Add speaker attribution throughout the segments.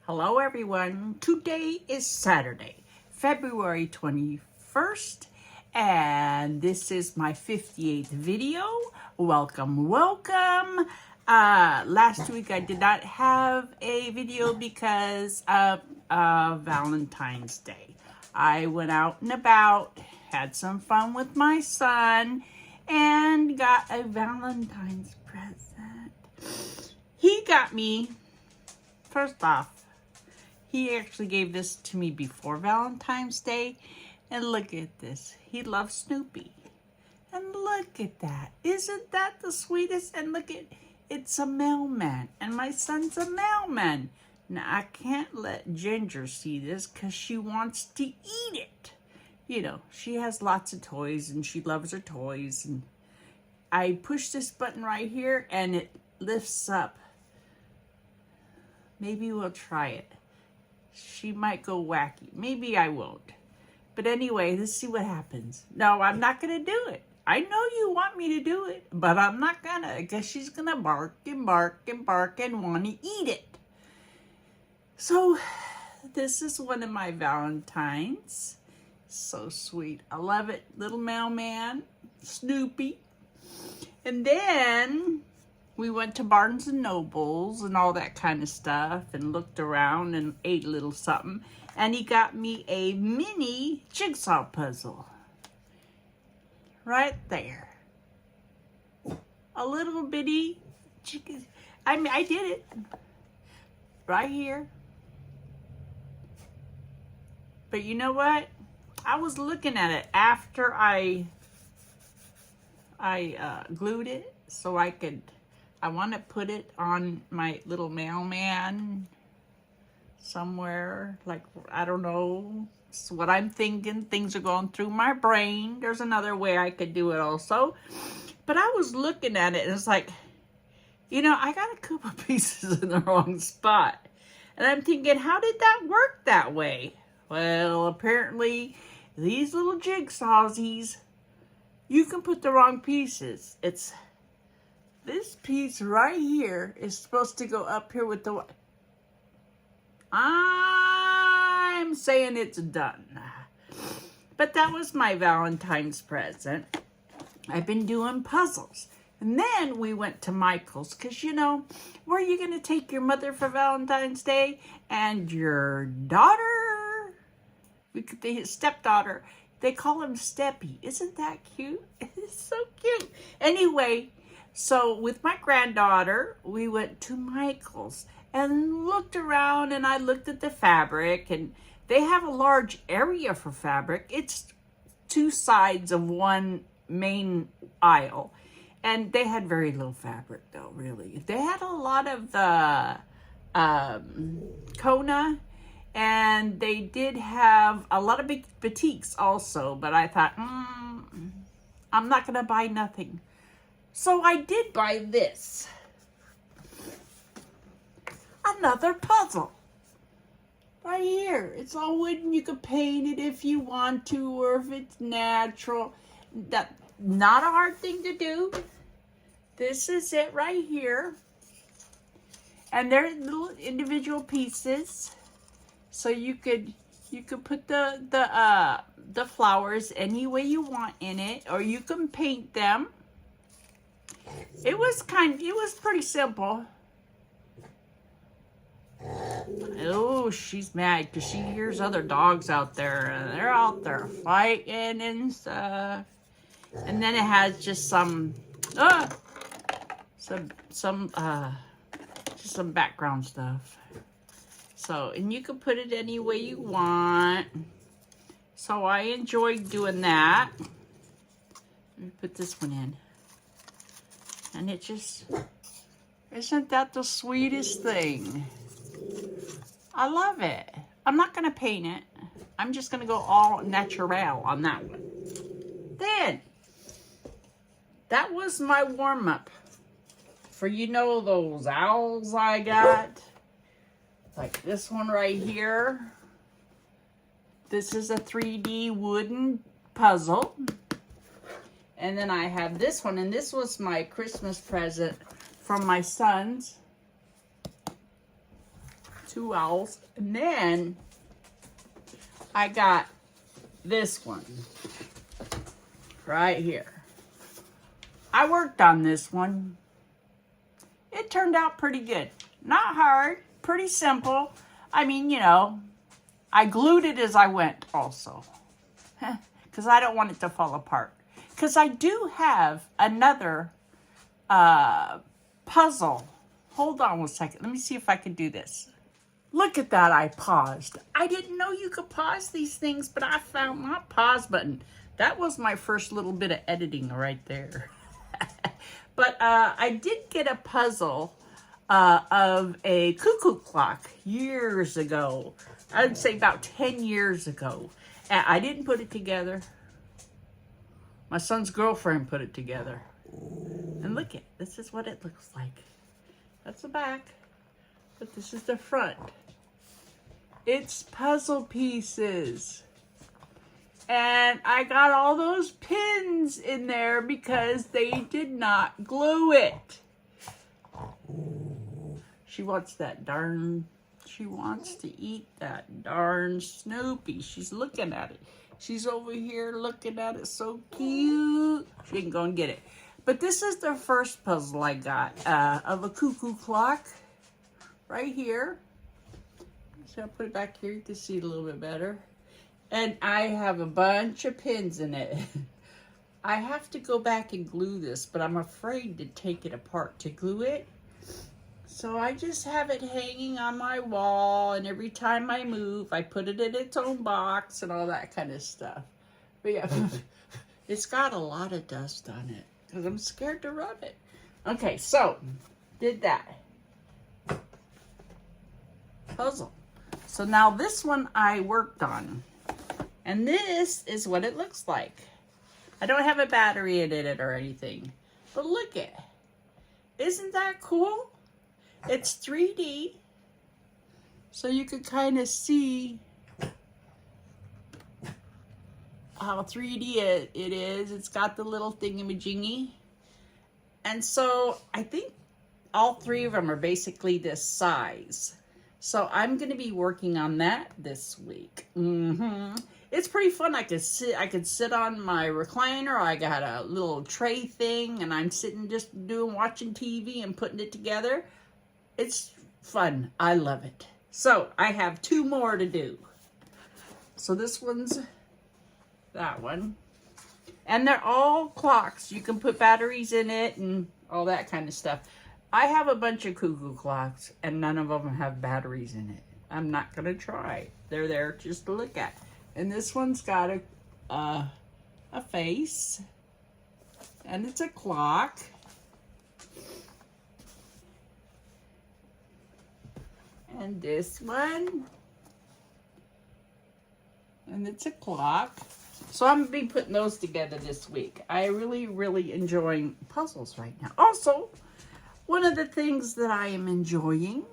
Speaker 1: Hello everyone. Today is Saturday, February 21st, and this is my 58th video. Welcome. Last week I did not have a video because of Valentine's Day. I went out and about, had some fun with my son, and got a Valentine's present. He got me, first off, he actually gave this to me before Valentine's Day. And look at this. He loves Snoopy. And look at that. Isn't that the sweetest? And look at, it's a mailman. And my son's a mailman. Now, I can't let Ginger see this because she wants to eat it. You know, she has lots of toys and she loves her toys. And I push this button right here and it lifts up. Maybe we'll try it. She might go wacky. Maybe I won't. But anyway, let's see what happens. No, I'm not going to do it. I know you want me to do it, but I'm not going to because she's going to bark and bark and bark and want to eat it. So this is one of my Valentines. So sweet. I love it. Little mailman, Snoopy. And then we went to Barnes and Nobles and all that kind of stuff and looked around and ate a little something. And he got me a mini jigsaw puzzle. Right there. A little bitty chicken. I did it. Right here. But you know what? I was looking at it after I glued it so I want to put it on my little mailman somewhere. Like, I don't know. It's what I'm thinking. Things are going through my brain. There's another way I could do it also. But I was looking at it and it's like, you know, I got a couple pieces in the wrong spot. And I'm thinking, how did that work that way? Well, apparently these little jigsawsies, you can put the wrong pieces. It's this piece right here is supposed to go up here with the... I'm saying it's done. But that was my Valentine's present. I've been doing puzzles. And then we went to Michael's because, you know, where are you going to take your mother for Valentine's Day? And your daughter, his stepdaughter, they call him Steppy. Isn't that cute? It's so cute. Anyway, so with my granddaughter, we went to Michael's and looked around, and I looked at the fabric, and they have a large area for fabric. It's two sides of one main aisle, and they had very little fabric though, really. They had a lot of the Kona, and they did have a lot of big boutiques also, but I thought, I'm not gonna buy nothing. So I did buy this. Another puzzle. Right here. It's all wooden. You can paint it if you want to or if it's natural. That's not a hard thing to do. This is it right here. And they're little individual pieces. So you could put the flowers any way you want in it, or you can paint them. It was pretty simple. Oh, she's mad because she hears other dogs out there and they're out there fighting and stuff. And then it has just some background stuff. So, and you can put it any way you want. So I enjoyed doing that. Let me put this one in. And it just, isn't that the sweetest thing? I love it. I'm not going to paint it. I'm just going to go all natural on that one. Then, that was my warm-up for, you know, those owls I got. Like this one right here. This is a 3D wooden puzzle. And then I have this one, and this was my Christmas present from my sons 2 owls. And then I got this one right here. I worked on this one. It turned out pretty good. Not hard, pretty simple. I mean, you know, I glued it as I went also. Because I don't want it to fall apart. Because I do have another puzzle. Hold on one second. Let me see if I can do this. Look at that, I paused. I didn't know you could pause these things, but I found my pause button. That was my first little bit of editing right there. But I did get a puzzle of a cuckoo clock years ago. I'd say about 10 years ago. And I didn't put it together. My son's girlfriend put it together. And look at, this is what it looks like. That's the back, but this is the front. It's puzzle pieces. And I got all those pins in there because they did not glue it. She wants she wants to eat that darn Snoopy. She's looking at it. She's over here looking at it, so cute. She can go and get it. But this is the first puzzle I got of a cuckoo clock right here. So I'll put it back here to see it a little bit better. And I have a bunch of pins in it. I have to go back and glue this, but I'm afraid to take it apart to glue it. So I just have it hanging on my wall, and every time I move, I put it in its own box and all that kind of stuff. But yeah, it's got a lot of dust on it because I'm scared to rub it. Okay, so did that puzzle. So now this one I worked on. And this is what it looks like. I don't have a battery in it or anything. But look at, isn't that cool? It's 3D. So you can kind of see how 3D it is. It's got the little thingamajiggy. And so I think all three of them are basically this size. So I'm going to be working on that this week. It's pretty fun. I could sit on my recliner. I got a little tray thing, and I'm sitting just watching TV and putting it together. It's fun. I love it. So I have 2 more to do. So this one's that one. And they're all clocks. You can put batteries in it and all that kind of stuff. I have a bunch of cuckoo clocks, and none of them have batteries in it. I'm not going to try. They're there just to look at. And this one's got a face, and it's a clock. And this one, and it's a clock. So I'm going to be putting those together this week. I really enjoying puzzles right now. Also, one of the things that I am enjoying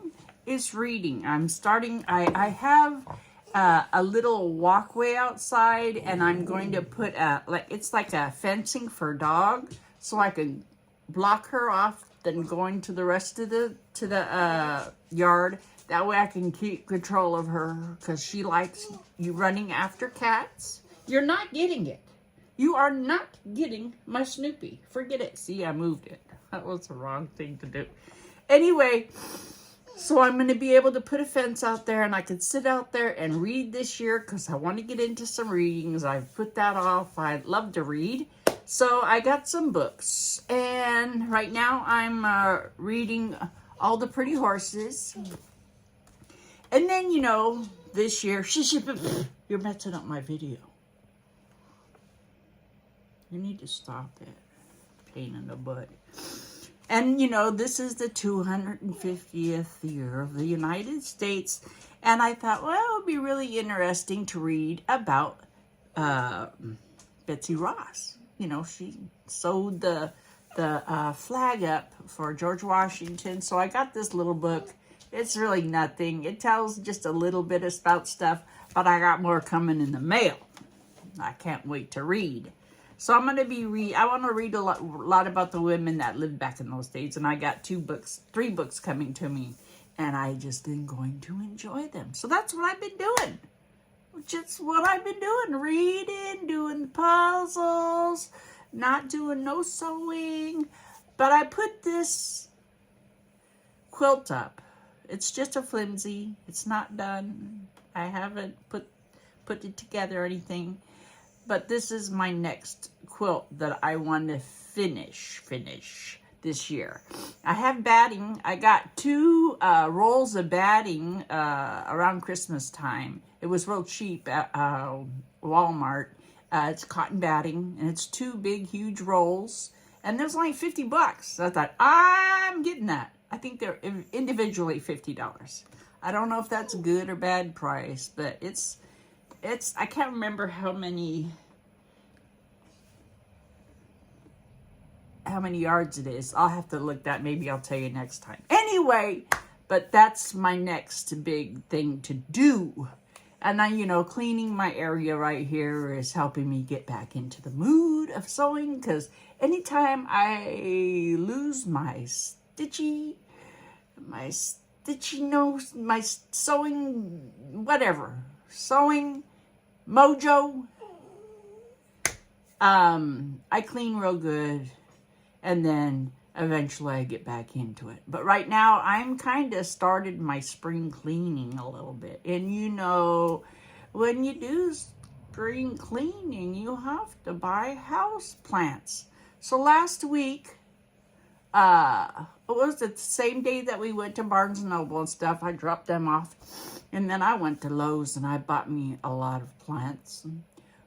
Speaker 1: is reading. I have a little walkway outside, and I'm going to put it's like a fencing for a dog, so I can block her off than going to the rest of the yard. That way I can keep control of her, because she likes you running after cats. You're not getting it. You are not getting my Snoopy. Forget it. See, I moved it. That was the wrong thing to do. Anyway, so I'm going to be able to put a fence out there, and I can sit out there and read this year because I want to get into some readings. I've put that off. I love to read. So I got some books, and right now I'm reading All the Pretty Horses. And then, you know, this year, you're messing up my video. You need to stop it. Pain in the butt. And, you know, this is the 250th year of the United States. And I thought, well, it would be really interesting to read about Betsy Ross. You know, she sewed the flag up for George Washington. So I got this little book. It's really nothing. It tells just a little bit about stuff. But I got more coming in the mail. I can't wait to read. So I'm going to be I want to read a lot about the women that lived back in those days. And I got 3 books coming to me and I just am going to enjoy them. So that's what I've been doing. Just what I've been doing. Reading, doing the puzzles, not doing no sewing. But I put this quilt up. It's just a flimsy. It's not done. I haven't put it together or anything. But this is my next quilt that I want to finish this year. I have batting. I got 2 rolls of batting around Christmas time. It was real cheap at Walmart. It's cotton batting, and it's 2 big, huge rolls. And there's only $50. So I thought, I'm getting that. I think they're individually $50. I don't know if that's a good or bad price, but it's I can't remember how many yards it is. I'll have to look that. Maybe I'll tell you next time. Anyway, but that's my next big thing to do. And then, you know, cleaning my area right here is helping me get back into the mood of sewing, because anytime I lose my nose, my sewing, whatever, sewing mojo, I clean real good, and then eventually I get back into it. But right now, I'm kind of started my spring cleaning a little bit. And you know, when you do spring cleaning, you have to buy house plants. So last week, it was the same day that we went to Barnes & Noble and stuff. I dropped them off. And then I went to Lowe's and I bought me a lot of plants,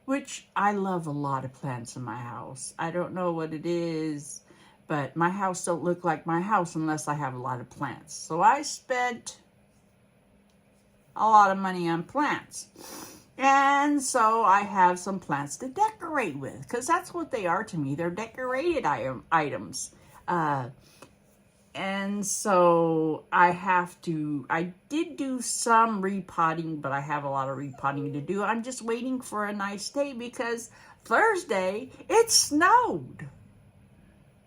Speaker 1: which I love a lot of plants in my house. I don't know what it is, but my house don't look like my house unless I have a lot of plants. So I spent a lot of money on plants. And so I have some plants to decorate with, because that's what they are to me. They're decorated items. And so I did do some repotting, but I have a lot of repotting to do. I'm just waiting for a nice day, because Thursday, it snowed.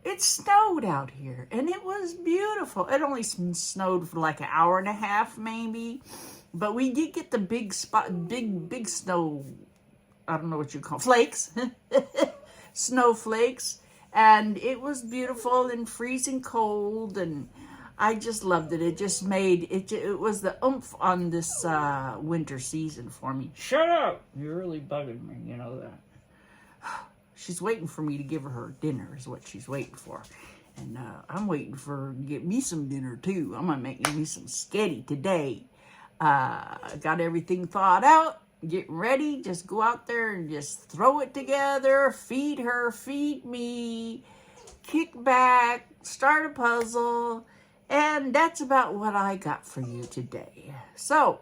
Speaker 1: It snowed out here, and it was beautiful. It only snowed for like an hour and a half, maybe. But we did get the big snow, I don't know what you call it, flakes, snowflakes. And it was beautiful and freezing cold, and I just loved it. It just made, it was the oomph on this winter season for me. Shut up! You're really bugging me, you know that. She's waiting for me to give her dinner is what she's waiting for. And I'm waiting for her to get me some dinner too. I'm going to make me some sketty today. Got everything thawed out. Getting ready. Just go out there and just throw it together. Feed her. Feed me. Kick back. Start a puzzle. And that's about what I got for you today. So,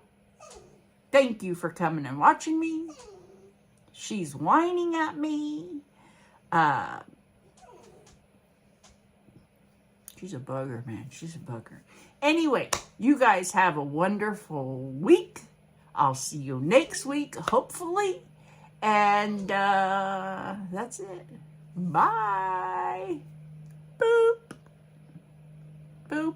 Speaker 1: thank you for coming and watching me. She's whining at me. She's a bugger, man. She's a bugger. Anyway, you guys have a wonderful week. I'll see you next week, hopefully. And that's it. Bye. Boop. Boop.